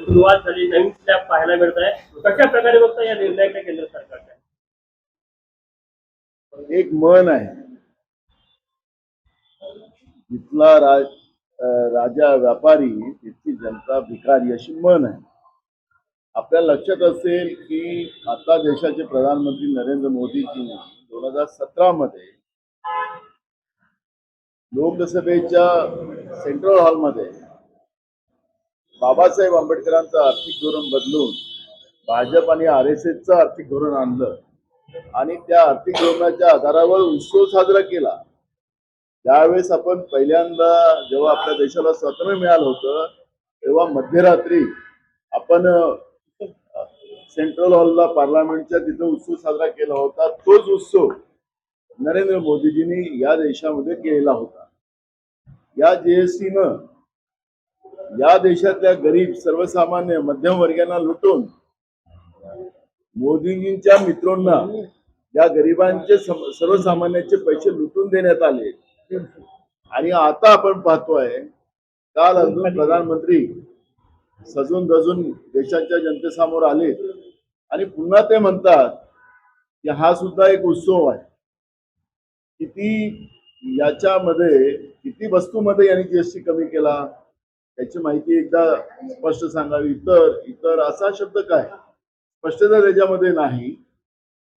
सुरुवात झाली, नवीन स्लॅब पाहायला मिळत आहे. कशा प्रकारे बघता या निर्णयाकडे केंद्र सरकारच्या? एक मन आहे, जिथला राजा व्यापारी तिथली जनता भिकारी, अशी मन आहे. आपल्याला लक्षात असेल की आता देशाचे प्रधानमंत्री नरेंद्र मोदीजींनी 2017 मध्ये लोकसभेच्या सेंट्रल हॉलमध्ये बाबासाहेब आंबेडकरांचं आर्थिक धोरण बदलून भाजप आणि RSSचं आर्थिक धोरण आणलं आणि त्या आर्थिक धोरणाच्या आधारावर उत्सव साजरा केला. त्यावेळेस आपण पहिल्यांदा जेव्हा आपल्या देशाला स्वातंत्र्य मिळालं होतं तेव्हा मध्यरात्री आपण सेंट्रल हॉलला पार्लमेंटच्या तिथं उत्सव साजरा केला होता. तोच उत्सव नरेंद्र मोदीजींनी या देशामध्ये केलेला होता. या GSTनं या देशातल्या गरीब सर्वसामान्य मध्यमवर्गीयांना लुटून मोदीजींच्या मित्रांना या गरिबांचे सर्वसामान्यांचे पैसे लुटून देण्यात आले. आणि आता आपण पाहतोय काल अजून प्रधानमंत्री सजून धजून देशाच्या जनतेसमोर आले आणि पुन्हा ते म्हणतात की हा सुद्धा एक उत्सव आहे. किती वस्तूमध्ये यांनी GST कमी केला त्याची माहिती एकदा स्पष्ट सांगावी. इतर असा शब्द काय, स्पष्टता त्याच्यामध्ये नाही.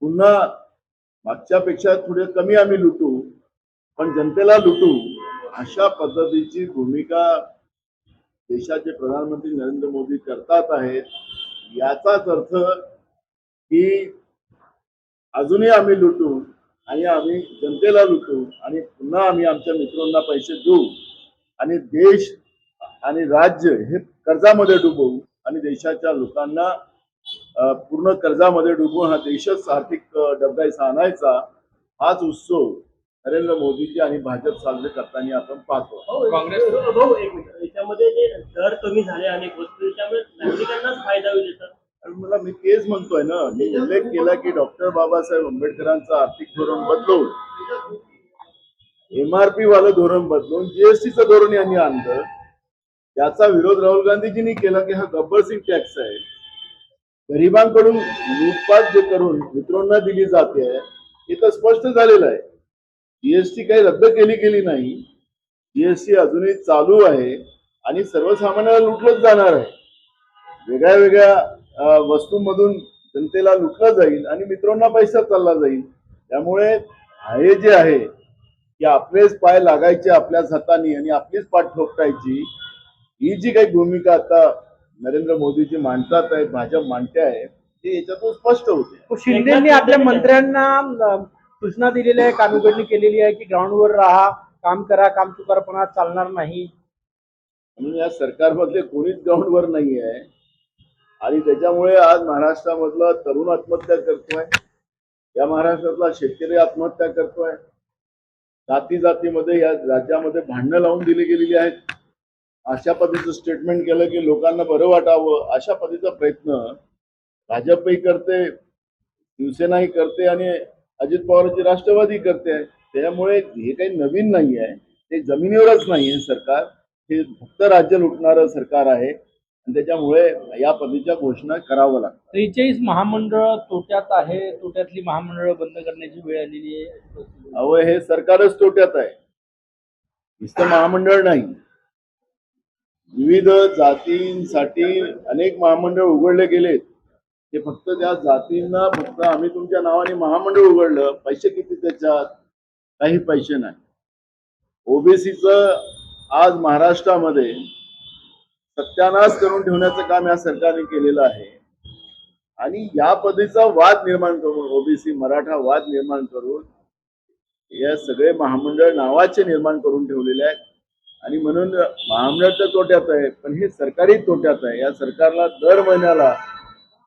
पुन्हा मागच्यापेक्षा थोडे कमी आम्ही लुटू पण जनतेला लुटू, अशा पद्धतीची भूमिका देशाचे प्रधानमंत्री नरेंद्र मोदी करतात आहेत. याचाच अर्थ की अजूनही आम्ही लुटू आणि आम्ही जनतेला लुटू आणि पुन्हा आम्ही आमच्या मित्रांना पैसे देऊ आणि देश आणि राज्य हे कर्जामध्ये डुबवू आणि देशाच्या लोकांना पूर्ण कर्जामध्ये डुबवून हा देशच आर्थिक डबघाईचा आणायचा. हाच उत्सव नरेंद्र मोदीजी आणि भाजप साजरे करताना आपण पाहतो. काँग्रेस एक मिनिट, याच्यामध्ये जे दर कमी झाले अनेक वस्तू त्यामुळे नागरिकांनाच फायदा होईल याचा. मला मी तेच म्हणतोय ना, मी उल्लेख केला की डॉक्टर बाबासाहेब आंबेडकरांचं आर्थिक धोरण बदलून MRP वालं धोरण बदलून GSTचं धोरण यांनी आणलं. त्याचा विरोध राहुल गांधीजींनी केला की हा गब्बर सिंग टॅक्स आहे. गरिबांकडून लूटपाट जे करून मित्रांना दिली जाते हे तर स्पष्ट झालेलं आहे. GST काही रद्द केली नाही. GST अजूनही चालू आहे आणि सर्वसामान्यांना लुटलंच जाणार आहे. वेगळ्या वेगळ्या वस्तूंमधून जनतेला लुटलं जाईल आणि मित्रांना पैसा चालला जाईल. त्यामुळे हे जे आहे की आपलेच पाय लागायचे आपल्याच हाताने आणि आपलीच पाठ ठोकायची, ही जी काही भूमिका आता नरेंद्र मोदीजी मांडतात आहे, भाजप मांडते आहे, ते याच्यातून स्पष्ट होते. शिंदेंनी आपल्या मंत्र्यांना सूचना दिलेली आहे, कामगिरी केलेली आहे की ग्राउंडवर राहा, काम करा, काम चुकारपणा चालणार नाही. म्हणून या सरकारमधले कोणीच ग्राउंडवर नाही आहे आणि त्याच्यामुळे आज महाराष्ट्रामधला तरुण आत्महत्या करतोय, या महाराष्ट्रातला शेतकरी आत्महत्या करतोय. जातीमध्ये या राज्यामध्ये भांडणं लावून दिली गेलेली आहेत. अशा पद्धतीचं स्टेटमेंट केलं की लोकांना बरं वाटावं, अशा पद्धतीचा प्रयत्न भाजपही करते, शिवसेनाही करते आणि अजित पवारची राष्ट्रवादी करते. त्यामुळे हे काही नवीन नाही आहे, ते जमिनीवरच नाही आहे सरकार, हे फक्त राज्य लुटणारं सरकार आहे आणि त्याच्यामुळे या पद्धतीच्या घोषणा करावं लागतं. 43 महामंडळ तोट्यात आहे, तोट्यातली महामंडळ बंद करण्याची वेळ आलेली आहे. अहो, हे सरकारच तोट्यात आहे, नुसतं महामंडळ नाही. विविध जातींसाठी अनेक महामंडळ उघडले गेलेत. ते फक्त त्या जातींना फक्त आम्ही तुमच्या नावाने महामंडळ उघडलं, पैसे किती त्याच्यात, काही पैसे नाही. ओबीसीचं आज महाराष्ट्रामध्ये सत्यानाश करून ठेवण्याचं काम या सरकारने केलेलं आहे आणि या पद्धतीचा वाद निर्माण करून, ओबीसी मराठा वाद निर्माण करून या सगळे महामंडळ नावाचे निर्माण करून ठेवलेले आहेत. आणि म्हणून महामंडळ तर तोट्यात आहे पण हे सरकारी तोट्यात आहे. या सरकारला दर महिन्याला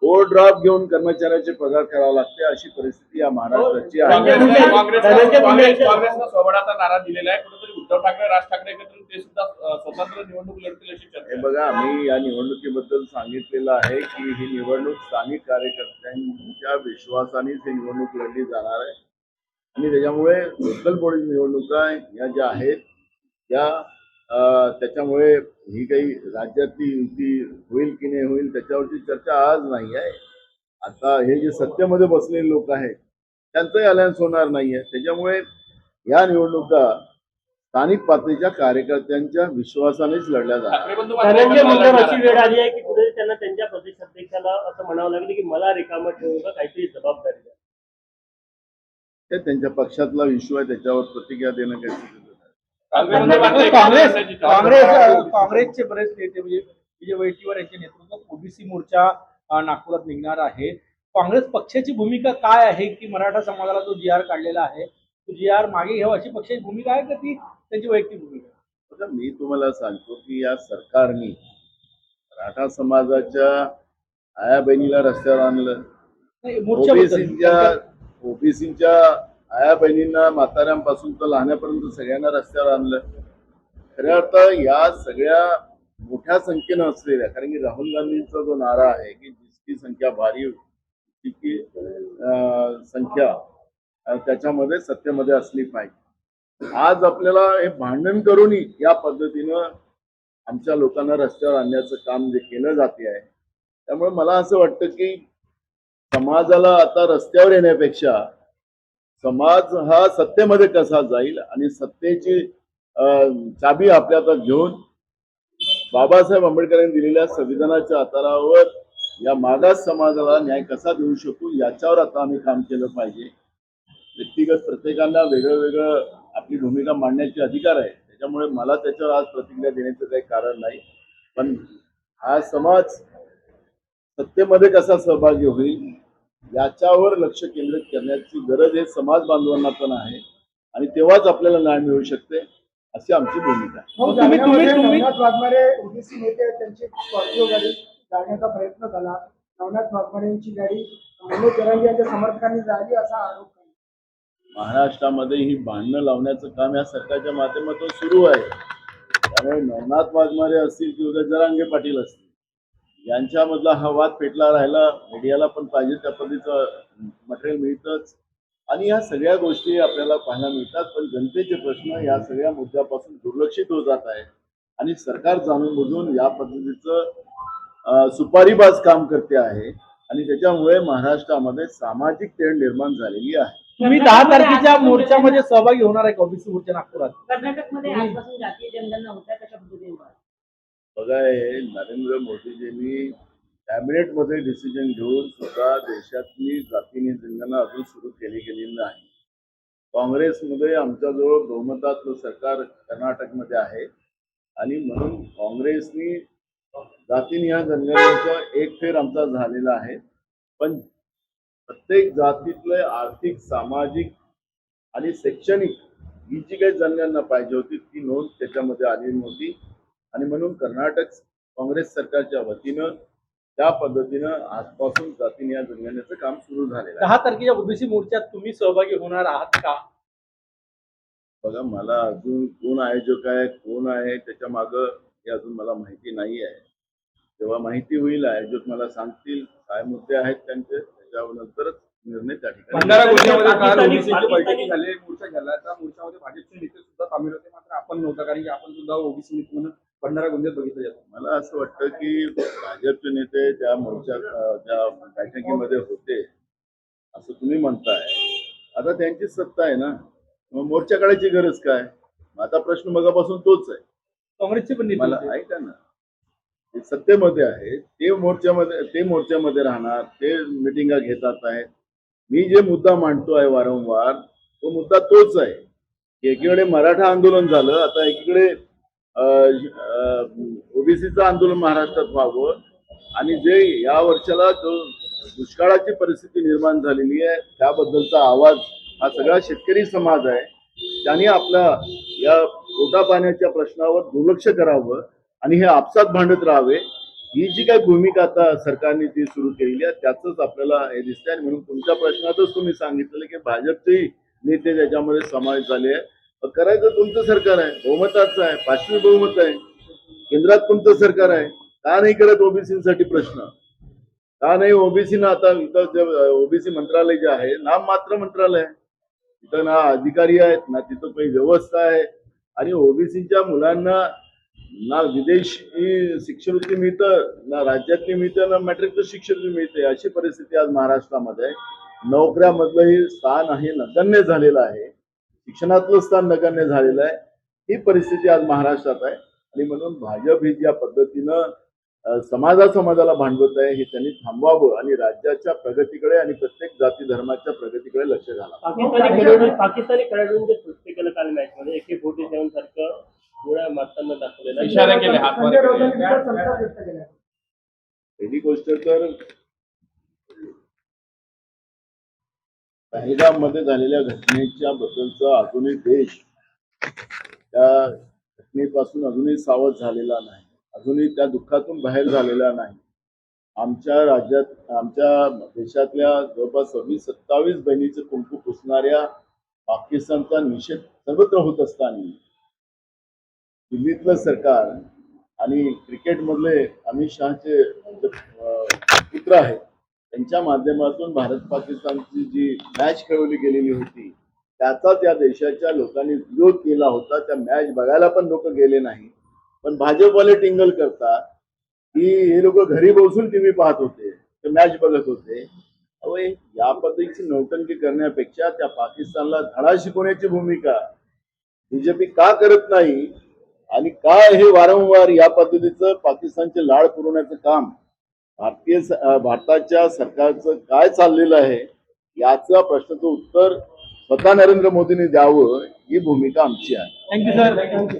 ओव्हरड्राफ्ट घेऊन कर्मचाऱ्याचे पगार करावा लागते, अशी परिस्थिती या महाराष्ट्राची आहे. काँग्रेसनं सोबडाचा नारा दिलेला आहे. कुठेतरी उद्धव ठाकरे, राज ठाकरे एकत्र ते सुद्धा स्वतंत्र निवडणूक लढतील अशी चर्चा. हे बघा, मी या निवडणुकीबद्दल सांगितलेलं आहे की ही निवडणूक स्थानिक कार्यकर्त्यांच्या विश्वासानेच ही निवडणूक लढली जाणार आहे आणि त्याच्यामुळे लोकल बॉडी निवडणुका या ज्या आहेत त्या त्याच्यामुळे ही काही राज्यातली युती होईल की नाही होईल त्याच्यावरची चर्चा आज नाही आहे. आता हे जे सत्तेमध्ये बसलेले लोक आहेत त्यांचंही अलायन्स होणार नाहीये. त्याच्यामुळे या निवडणुका स्थानिक पातळीच्या कार्यकर्त्यांच्या विश्वासानेच लढल्या जातात. ठाकरे बंधू मात्र धनंजय एकत्र मुंडे लढणार अशी आहे. वेळ आली आहे की कुठे त्यांना त्यांच्या प्रदेशाध्यक्षाला असं म्हणावं लागलं की मला रिकामं ठेवू नका, काहीतरी जबाबदारी द्या. ते त्यांच्या पक्षातला इश्यू आहे त्याच्यावर प्रतिक्रिया देणं काही चुकीचं नाही. ठाकरे बंधू मात्र एकत्र काँग्रेस लढण्याची काँग्रेस तयारी. काँग्रेसचे बरेच नेते म्हणजे विजय वडेट्टीवार यांच्या नेतृत्वात ओबीसी मोर्चा नागपुरात निघणार आहे. काँग्रेस पक्षाची भूमिका काय आहे की मराठा समाजाला जो जी आर काढलेला आहे तो जी आर मागे घ्यावा अशी पक्षाची भूमिका आहे का ती त्यांची वैयक्तिक भूमिका आहे? बघा, मी तुम्हाला सांगतो की या सरकारने मराठा समाजाच्या आया बहिणीला रस्त्यावर आणलं. नाही, मोर्चाबद्दल. ओबीसीच्या आया बहिणींना म्हाताऱ्यांपासून तर लहान्यापर्यंत सगळ्यांना रस्त्यावर आणलं. खऱ्या अर्थात या सगळ्या मोठ्या संख्येनं असलेल्या, कारण की राहुल गांधींचा जो नारा आहे की जितकी संख्या भारी तितकी संख्या त्याच्यामध्ये सत्तेमध्ये असली पाहिजे. आज आपल्याला हे भांडण करूनही या पद्धतीनं आमच्या लोकांना रस्त्यावर आणण्याचं काम जे केलं जाते आहे. त्यामुळे मला असं वाटतं की समाजाला आता रस्त्यावर येण्यापेक्षा समाज हा सत्तेमध्ये कसा जाईल आणि सत्तेची चाबी आपल्या हातात घेऊन बाबासाहेब आंबेडकरांनी दिलेल्या संविधानाच्या आधारावर या मागास समाजाला न्याय कसा देऊ शकू याच्यावर आता आम्ही काम केलं पाहिजे. व्यक्तिगत प्रत्येकांना वेगळं वेगळं आपली भूमिका मांडण्याचे अधिकार आहे. त्याच्यामुळे मला त्याच्यावर आज प्रतिक्रिया देण्याचं काही कारण नाही. पण हा समाज सत्तेमध्ये कसा सहभागी होईल याच्यावर लक्ष केंद्रित करण्याची गरज हे समाज बांधवांना पण आहे आणि तेव्हाच आपल्याला न्याय मिळू शकते अशी आमची भूमिका आहे. हो, तुम्ही नवनाथ वाघमारे ओबीसी नेते आहेत, त्यांची स्कॉर्पिओ गाडी जाळण्याचा प्रयत्न झाला. नवनाथ वाघमारे यांची गाडी मनोज जरांगे यांच्या समर्थकांनी जाळली असा आरोप केला. महाराष्ट्रामध्ये ही भांडणं लावण्याचं काम या सरकारच्या माध्यमातून सुरू आहे. त्यामुळे नवनाथ वाघमारे असतील की उदय जरांगे पाटील असतील यांच्यामधला हा वाद पेटला राहिला. मीडियाला पण पाहिजे त्या पद्धतीचं मटेरियल मिळतंच आणि ह्या सगळ्या गोष्टी आपल्याला पाहायला मिळतात. पण जनतेचे प्रश्न या सगळ्या मुद्द्यापासून दुर्लक्षित होत जात आहे आणि सरकार जाणून बुजून या पद्धतीचं सुपारीबाज काम करते आहे आणि त्याच्यामुळे महाराष्ट्रामध्ये सामाजिक तेढ निर्माण झालेली आहे. तुम्ही 10 तारखेच्या मोर्चामध्ये सहभागी होणार आहे का ओबीसी मोर्चा नागपुरात? कर्नाटकमध्ये आजपासून जातीय जनगणना होत्या कशा पद्धतीने बघा, हे नरेंद्र मोदीजींनी कॅबिनेटमध्ये डिसिजन घेऊन सुद्धा देशातली जातीय जनगणना अजून सुरू केली गेलेली नाही. काँग्रेसमध्ये आमच्याजवळ बहुमतातलं सरकार कर्नाटकमध्ये आहे आणि म्हणून काँग्रेसनी जातीनिहाय जनगणनेचा एक फेर आमचा झालेला आहे. पण प्रत्येक जातीतले आर्थिक, सामाजिक आणि शैक्षणिक ही जी काही जनगणना पाहिजे होती ती नोंद त्याच्यामध्ये आलेली नव्हती आणि म्हणून कर्नाटक काँग्रेस सरकारच्या वतीनं त्या पद्धतीनं आजपासून जातीनिहाय जनगणनेचं काम सुरू झालेलं आहे. 10 तारखेच्या ओबीसी मोर्चात तुम्ही सहभागी होणार आहात का? बघा, मला अजून कोण आयोजक आहे कोण आहे त्याच्या मागं हे अजून मला माहिती नाही आहे. जेव्हा माहिती होईल आयोजक मला सांगतील काय मुद्दे आहेत त्यांचे, त्याच्यानंतरच निर्णय त्या ठिकाणी. भंडारा गोंदियामध्ये काल पाकिस्तानी- ओबीसीची बैठकी झाली, मोर्चा झाला. त्या मोर्चामध्ये भाजपचे नेते सुद्धा सामील होते, मात्र आपण नव्हता, कारण की आपण सुद्धा ओबीसी नेते म्हणून भंडारा गोंदियात बघितलं जातं. मला असं वाटतं की भाजपचे नेते त्या त्या बैठकीमध्ये होते असं तुम्ही म्हणताय. आता त्यांची सत्ता आहे ना, मग मोर्चा काढायची गरज काय? आता प्रश्न मगापासून तोच आहे. काँग्रेसचे पण नेते मला होते. ऐका ना, ते सत्तेमध्ये आहे ते मोर्चामध्ये राहणार, ते मिटिंगा घेतात आहेत. मी जे मुद्दा मांडतो आहे वारंवार तो मुद्दा तोच आहे की एकीकडे मराठा आंदोलन झालं, आता एकीकडे ओबीसीचं आंदोलन महाराष्ट्रात व्हावं आणि जे या वर्षाला जो दुष्काळाची परिस्थिती निर्माण झालेली आहे त्याबद्दलचा आवाज हा सगळा शेतकरी समाज आहे. त्यांनी आपल्या या पोटा पाण्याच्या प्रश्नावर दुर्लक्ष करावं आणि हे आपसात भांडत राहावे. ही जी काही भूमिका आता सरकारने ती सुरू केलेली आहे त्याच आपल्याला हे दिसते आणि म्हणून तुमच्या प्रश्नातच तुम्ही सांगितलं की भाजपचे नेते त्याच्यामध्ये समावेश झाले आहे. करायचं तुमचं सरकार आहे, बहुमताचं आहे, 5वी बहुमत आहे, केंद्रात तुमचं सरकार आहे. का नाही करत ओबीसीसाठी प्रश्न? का नाही ओबीसीना आता इथं जे ओबीसी मंत्रालय जे आहे नाम मात्र मंत्रालय आहे, तिथं ना अधिकारी आहेत ना तिथं काही व्यवस्था आहे आणि ओबीसीच्या मुलांना ना विदेशी शिष्यवृत्ती मिळतं, ना राज्यातली मिळतं, ना मॅट्रिकचं शिष्यवृत्ती मिळते. अशी परिस्थिती आज महाराष्ट्रामध्ये आहे. नोकऱ्यामधलंही स्थान आहे नगण्य झालेलं आहे. शिक्षणातलं स्थान नगण्य झालेलं आहे. ही परिस्थिती आज महाराष्ट्रात आहे आणि म्हणून भाजप ही ज्या पद्धतीनं समाजाला भांडवत आहे हे त्यांनी थांबवावं आणि राज्याच्या प्रगतीकडे आणि प्रत्येक जाती धर्माच्या प्रगतीकडे लक्ष घालावं. पाकिस्तानी खेळाडूंचे कृत्य केलं काल मॅच मध्ये AK-47 सारखं गोळ्या मारताना दाखवलेलं इशारे केले, हातवारे संजय केले. राऊतांनी संताप व्यक्त केला. पहिली गोष्ट तर पहलगाम मध्ये झालेल्या घटनेच्या बद्दलचा अजूनही देश त्या घटनेपासून अजूनही सावध झालेला नाही, अजूनही त्या दुःखातून बाहेर झालेला नाही. आमच्या राज्यात, आमच्या देशातल्या जवळपास 26-27 बहिणीचे कुंकू पुसणाऱ्या पाकिस्तानचा निषेध सर्वत्र होत असताना दिल्लीतलं सरकार आणि क्रिकेटमधले अमित शहाचे पुत्र आहेत त्यांच्या माध्यमातून भारत पाकिस्तानची जी मॅच खेळवली गेलेली होती त्याचाच या देशाच्या लोकांनी विरोध केला होता. त्या मॅच बघायला पण लोक गेले नाही. पण भाजपवाले टिंगल करतात की हे लोक घरी बसून टीव्ही पाहत होते, ते मॅच बघत होते. अहो, या पद्धतीची नौटंकी करण्यापेक्षा त्या पाकिस्तानला धडा शिकवण्याची भूमिका बीजेपी का करत नाही आणि का हे वारंवार या पद्धतीचं पाकिस्तानचे लाड पुरवण्याचं काम भारताच्या सरकारचं काय चाललेलं आहे याचा प्रश्नाचं उत्तर स्वतः नरेंद्र मोदींनी द्यावं ही भूमिका आमची आहे. Thank you sir.